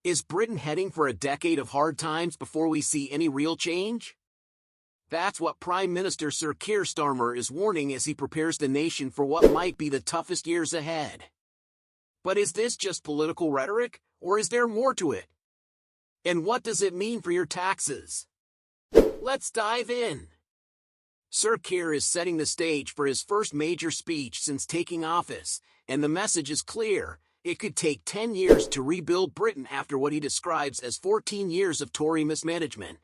Is Britain heading for a decade of hard times before we see any real change? That's what Prime Minister Sir Keir Starmer is warning as he prepares the nation for what might be the toughest years ahead. But is this just political rhetoric, or is there more to it? And what does it mean for your taxes? Let's dive in. Sir Keir is setting the stage for his first major speech since taking office, and the message is clear. It could take 10 years to rebuild Britain after what he describes as 14 years of Tory mismanagement.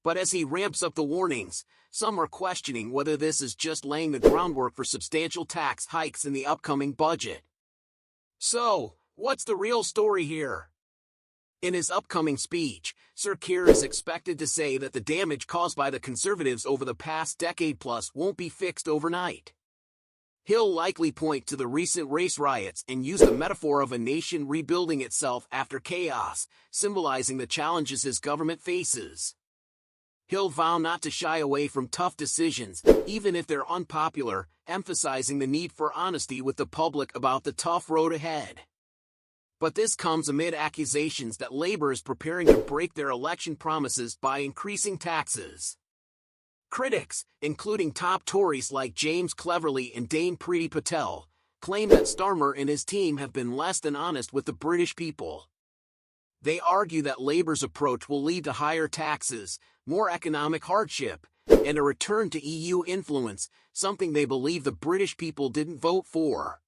But as he ramps up the warnings, some are questioning whether this is just laying the groundwork for substantial tax hikes in the upcoming budget. So, what's the real story here? In his upcoming speech, Sir Keir is expected to say that the damage caused by the Conservatives over the past decade plus won't be fixed overnight. He'll likely point to the recent race riots and use the metaphor of a nation rebuilding itself after chaos, symbolizing the challenges his government faces. He'll vow not to shy away from tough decisions, even if they're unpopular, emphasizing the need for honesty with the public about the tough road ahead. But this comes amid accusations that Labour is preparing to break their election promises by increasing taxes. Critics, including top Tories like James Cleverly and Dame Priti Patel, claim that Starmer and his team have been less than honest with the British people. They argue that Labour's approach will lead to higher taxes, more economic hardship, and a return to EU influence, something they believe the British people didn't vote for.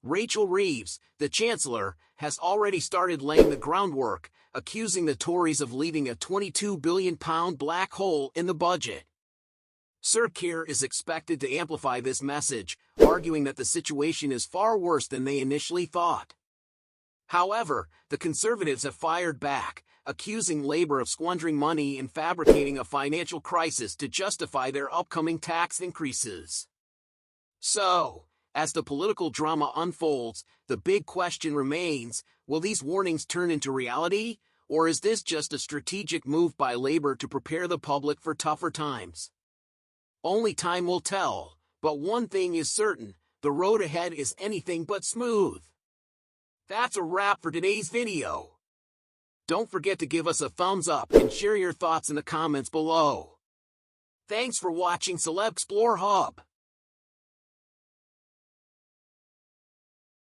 Rachel Reeves, the Chancellor, has already started laying the groundwork, accusing the Tories of leaving a £22 billion black hole in the budget. Sir Keir is expected to amplify this message, arguing that the situation is far worse than they initially thought. However, the Conservatives have fired back, accusing Labour of squandering money and fabricating a financial crisis to justify their upcoming tax increases. So, as the political drama unfolds, the big question remains, will these warnings turn into reality, or is this just a strategic move by Labour to prepare the public for tougher times? Only time will tell, but one thing is certain, the road ahead is anything but smooth. That's a wrap for today's video. Don't forget to give us a thumbs up and share your thoughts in the comments below. Thanks for watching Celeb Explore Hub.